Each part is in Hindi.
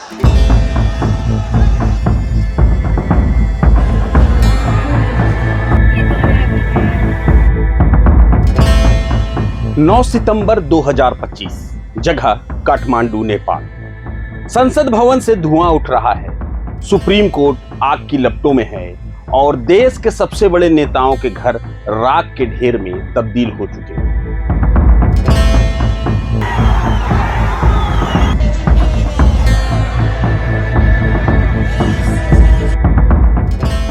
9 सितंबर 2025, जगह काठमांडू, नेपाल। संसद भवन से धुआं उठ रहा है, सुप्रीम कोर्ट आग की लपटों में है और देश के सबसे बड़े नेताओं के घर राख के ढेर में तब्दील हो चुके हैं।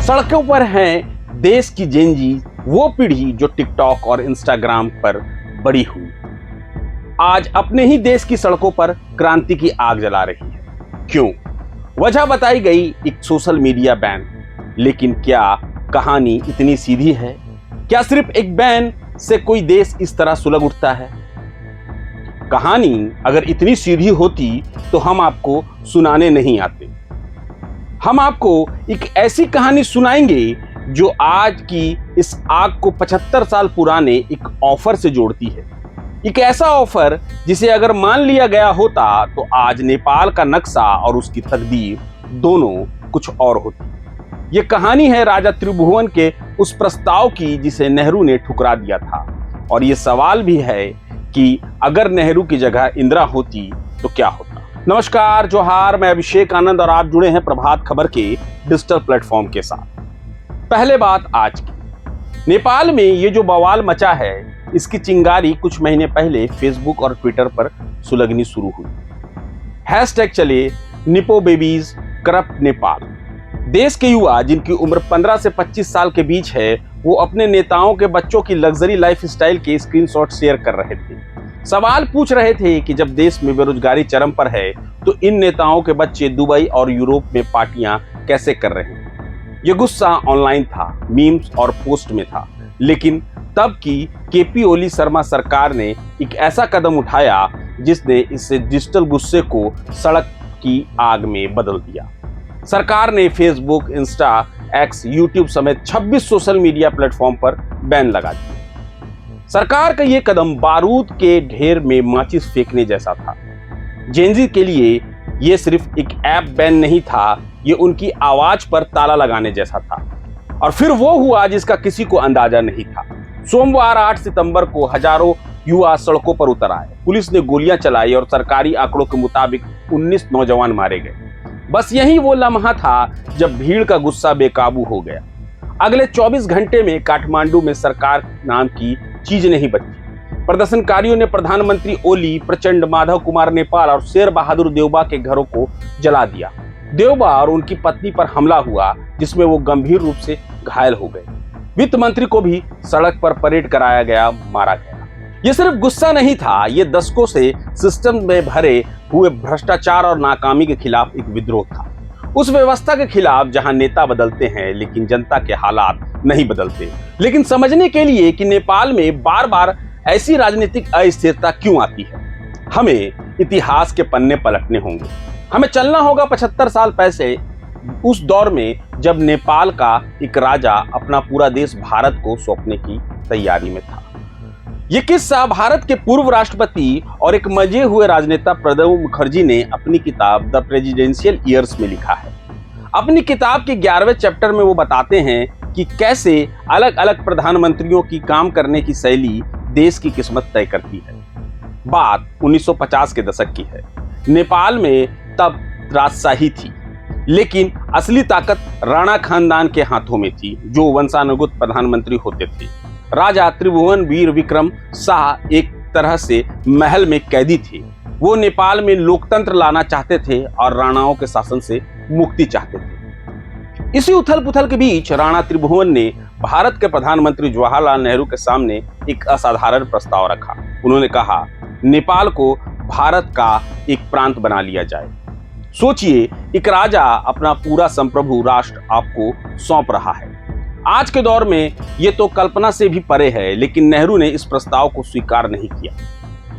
सड़कों पर हैं देश की जेनजी, वो पीढ़ी जो टिकटॉक और इंस्टाग्राम पर बड़ी हुई, आज अपने ही देश की सड़कों पर क्रांति की आग जला रही है। क्यों? वजह बताई गई एक सोशल मीडिया बैन। लेकिन क्या कहानी इतनी सीधी है? क्या सिर्फ एक बैन से कोई देश इस तरह सुलग उठता है? कहानी अगर इतनी सीधी होती तो हम आपको सुनाने नहीं आते। हम आपको एक ऐसी कहानी सुनाएंगे जो आज की इस आग को 75 साल पुराने एक ऑफर से जोड़ती है। एक ऐसा ऑफर जिसे अगर मान लिया गया होता तो आज नेपाल का नक्शा और उसकी तकदीर दोनों कुछ और होती। ये कहानी है राजा त्रिभुवन के उस प्रस्ताव की जिसे नेहरू ने ठुकरा दिया था। और ये सवाल भी है कि अगर नेहरू की जगह इंदिरा होती तो क्या होता। नमस्कार, जोहार, मैं अभिषेक आनंद और आप जुड़े हैं प्रभात खबर के डिजिटल प्लेटफॉर्म के साथ। पहले बात आज की। नेपाल में ये जो बवाल मचा है, इसकी चिंगारी कुछ महीने पहले फेसबुक और ट्विटर पर सुलगनी शुरू हुई। हैशटैग चले निपो बेबीज करप्ट नेपाल। देश के युवा जिनकी उम्र 15 से 25 साल के बीच है, वो अपने नेताओं के बच्चों की लग्जरी लाइफस्टाइल के स्क्रीनशॉट शेयर कर रहे थे। सवाल पूछ रहे थे कि जब देश में बेरोजगारी चरम पर है तो इन नेताओं के बच्चे दुबई और यूरोप में पार्टियां कैसे कर रहे हैं। ये गुस्सा ऑनलाइन था, मीम्स और पोस्ट में था। लेकिन तब की केपी ओली शर्मा सरकार ने एक ऐसा कदम उठाया जिसने इससे डिजिटल गुस्से को सड़क की आग में बदल दिया। सरकार ने फेसबुक, इंस्टा, एक्स, यूट्यूब समेत 26 सोशल मीडिया प्लेटफॉर्म पर बैन लगा दिया। सरकार का यह कदम बारूद के ढेर में माचिस फेंकने जैसा था। जेनजी के लिए यह सिर्फ एक ऐप बैन नहीं था, ये उनकी आवाज पर ताला लगाने जैसा था। और फिर वो हुआ जिसका किसी को अंदाजा नहीं था। सोमवार 8 सितंबर को हजारों युवा सड़कों पर उतर आए। पुलिस ने गोलियां चलाई और सरकारी आंकड़ों के मुताबिक 19 नौजवान मारे गए। बस यही वो लम्हा था जब भीड़ का गुस्सा बेकाबू हो गया। अगले 24 घंटे में काठमांडू में सरकार नाम की चीज नहीं बची। प्रदर्शनकारियों ने प्रधानमंत्री ओली, प्रचंड, माधव कुमार नेपाल और शेर बहादुर देवबा के घरों को जला दिया। देवबा और उनकी पत्नी पर हमला हुआ जिसमें वो गंभीर रूप से घायल हो गए। वित्त मंत्री को भी सड़क पर परेड कराया गया, मारा गया। ये सिर्फ गुस्सा नहीं था, ये दशकों से सिस्टम में भरे हुए भ्रष्टाचार और नाकामी के खिलाफ एक विद्रोह था। उस व्यवस्था के खिलाफ जहां नेता बदलते हैं लेकिन जनता के हालात नहीं बदलते। लेकिन समझने के लिए कि नेपाल में बार बार ऐसी राजनीतिक अस्थिरता क्यों आती है, हमें इतिहास के पन्ने पलटने होंगे। हमें चलना होगा 75 साल पहले, उस दौर में जब नेपाल का एक राजा अपना पूरा देश भारत को सौंपने की तैयारी में था। यह किस्सा भारत के पूर्व राष्ट्रपति और एक मंजे हुए राजनेता प्रणब मुखर्जी ने अपनी किताब द प्रेसिडेंशियल ईयर्स में लिखा है। अपनी किताब के 11वें चैप्टर में वो बताते हैं कि कैसे अलग अलग प्रधानमंत्रियों की काम करने की शैली देश की किस्मत तय करती है। बात 1950 के दशक की है। नेपाल में तब राजशाही थी, लेकिन असली ताकत राणा खानदान के हाथों में थी, जो वंशानुगत प्रधानमंत्री होते थे। राजा त्रिभुवन वीर विक्रम शाह एक तरह से महल में कैदी थे। वो नेपाल में लोकतंत्र लाना चाहते थे और राणाओं के शासन से मुक्ति चाहते थे। इसी उथल पुथल के बीच राणा त्रिभुवन ने भारत के प्रधानमंत्री जवाहरलाल नेहरू के सामने एक असाधारण प्रस्ताव रखा। उन्होंने कहा, नेपाल को भारत का एक प्रांत बना लिया जाए। सोचिए, एक राजा अपना पूरा संप्रभु राष्ट्र आपको सौंप रहा है। आज के दौर में ये तो कल्पना से भी परे है, लेकिन नेहरू ने इस प्रस्ताव को स्वीकार नहीं किया।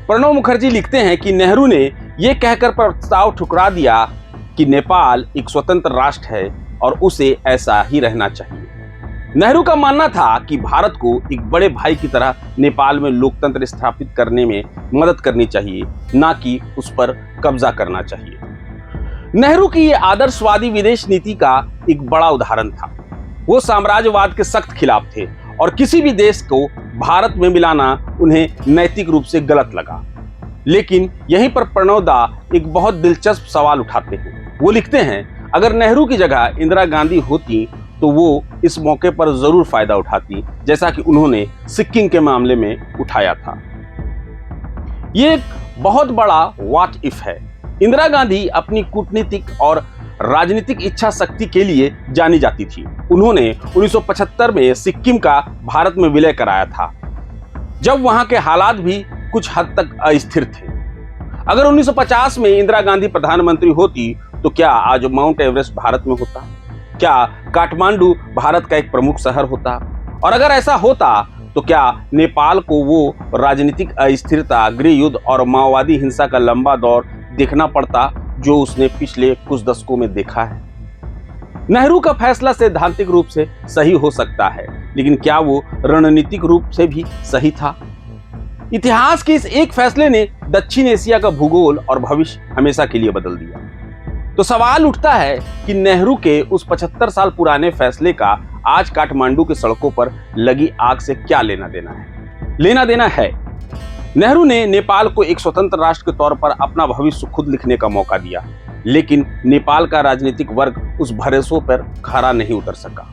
प्रणब मुखर्जी लिखते हैं कि नेहरू ने यह कहकर प्रस्ताव ठुकरा दिया कि नेपाल एक स्वतंत्र राष्ट्र है और उसे ऐसा ही रहना चाहिए। नेहरू का मानना था कि भारत को एक बड़े भाई की तरह नेपाल में लोकतंत्र स्थापित करने में मदद करनी चाहिए, ना कि उस पर कब्जा करना चाहिए। नेहरू की ये आदर्शवादी विदेश नीति का एक बड़ा उदाहरण था। वो साम्राज्यवाद के सख्त खिलाफ थे और किसी भी देश को भारत में मिलाना उन्हें नैतिक रूप से गलत लगा। लेकिन यहीं पर प्रणव दा एक बहुत दिलचस्प सवाल उठाते हैं। वो लिखते हैं, अगर नेहरू की जगह इंदिरा गांधी होती तो वो इस मौके पर जरूर फायदा उठाती, जैसा कि उन्होंने सिक्किम के मामले में उठाया था। ये एक बहुत बड़ा व्हाट इफ है। इंदिरा गांधी अपनी कूटनीतिक और राजनीतिक इच्छा शक्ति के लिए जानी जाती थी। उन्होंने 1975 में सिक्किम का भारत में विलय कराया था, जब वहां के हालात भी कुछ हद तक अस्थिर थे। अगर 1950 में इंदिरा गांधी प्रधानमंत्री होती तो क्या आज माउंट एवरेस्ट भारत में होता? क्या काठमांडू भारत का एक प्रमुख शहर होता? और अगर ऐसा होता तो क्या नेपाल को वो राजनीतिक अस्थिरता, गृह युद्ध और माओवादी हिंसा का लंबा दौर देखना पड़ता जो उसने पिछले कुछ दशकों में देखा है? नेहरू का फैसला सैद्धांतिक रूप से सही हो सकता है, लेकिन क्या वो रणनीतिक रूप से भी सही था? इतिहास के इस एक फैसले ने दक्षिण एशिया का भूगोल और भविष्य हमेशा के लिए बदल दिया। तो सवाल उठता है कि नेहरू के उस 75 साल पुराने फैसले का आज काठमांडू की सड़कों पर लगी आग से क्या लेना देना है? लेना देना है। नेहरू ने नेपाल को एक स्वतंत्र राष्ट्र के तौर पर अपना भविष्य खुद लिखने का मौका दिया, लेकिन नेपाल का राजनीतिक वर्ग उस भरोसे पर खरा नहीं उतर सका।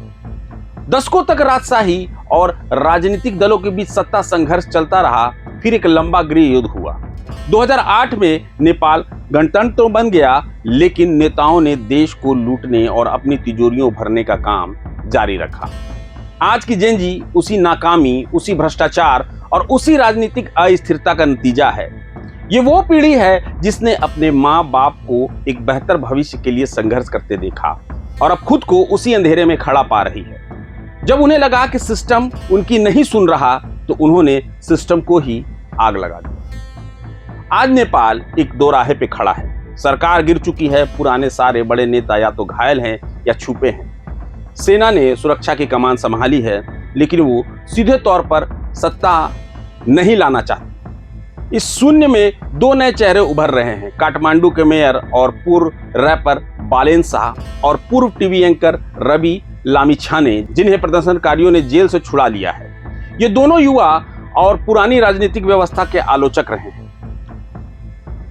दशकों तक राजशाही और राजनीतिक दलों के बीच सत्ता संघर्ष चलता रहा। फिर एक लंबा गृह युद्ध हुआ। 2008 में नेपाल गणतंत्र तो बन गया, लेकिन नेताओं ने देश को लूटने और अपनी तिजोरियों भरने का काम जारी रखा। आज की जेनजी उसी नाकामी, उसी भ्रष्टाचार और उसी राजनीतिक अस्थिरता का नतीजा है। ये वो पीढ़ी है जिसने अपने माँ बाप को एक बेहतर भविष्य के लिए संघर्ष करते देखा और अब खुद को उसी अंधेरे में खड़ा पा रही है। जब उन्हें लगा कि सिस्टम उनकी नहीं सुन रहा तो उन्होंने सिस्टम को ही आग लगा दी। आज नेपाल एक दोराहे पे खड़ा है। सरकार गिर चुकी है। पुराने सारे बड़े नेता या तो घायल हैं या छुपे हैं। सेना ने सुरक्षा की कमान संभाली है, लेकिन वो सीधे तौर पर सत्ता नहीं लाना चाहती। इस शून्य में दो नए चेहरे उभर रहे हैं, काठमांडू के मेयर और पूर्व रैपर बालेन शाह और पूर्व टीवी एंकर रवि लामिछाने, जिन्हें प्रदर्शनकारियों ने जेल से छुड़ा लिया है। ये दोनों युवा और पुरानी राजनीतिक व्यवस्था के आलोचक रहे हैं।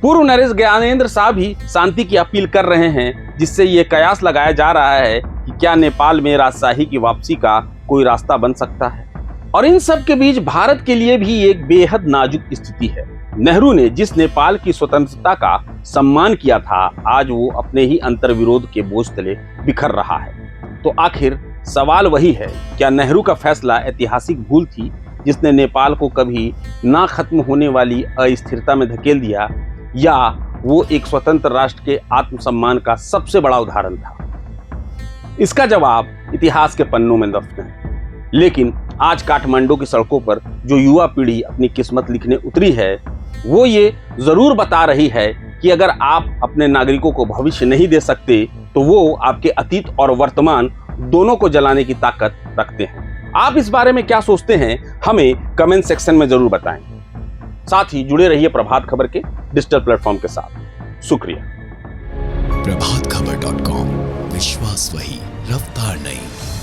पूर्व नरेश ज्ञानेंद्र शाह भी शांति की अपील कर रहे हैं, जिससे ये कयास लगाया जा रहा है कि क्या नेपाल में राजशाही की वापसी का कोई रास्ता बन सकता है। और इन सब के बीच भारत के लिए भी एक बेहद नाजुक स्थिति है। नेहरू ने जिस नेपाल की स्वतंत्रता का सम्मान किया था, आज वो अपने ही अंतर्विरोध के बोझ तले बिखर रहा है। तो आखिर सवाल वही है, क्या नेहरू का फैसला ऐतिहासिक भूल थी जिसने नेपाल को कभी ना खत्म होने वाली अस्थिरता में धकेल दिया, या वो एक स्वतंत्र राष्ट्र के आत्मसम्मान का सबसे बड़ा उदाहरण था? इसका जवाब इतिहास के पन्नों में दफन है। लेकिन आज काठमांडू की सड़कों पर जो युवा पीढ़ी अपनी किस्मत लिखने उतरी है, वो ये जरूर बता रही है कि अगर आप अपने नागरिकों को भविष्य नहीं दे सकते तो वो आपके अतीत और वर्तमान दोनों को जलाने की ताकत रखते हैं। आप इस बारे में क्या सोचते हैं, हमें कमेंट सेक्शन में जरूर बताएं। साथ ही जुड़े रहिए प्रभात खबर के डिजिटल प्लेटफॉर्म के साथ। शुक्रिया। प्रभातखबर.com, विश्वास वही, रफ्तार नहीं।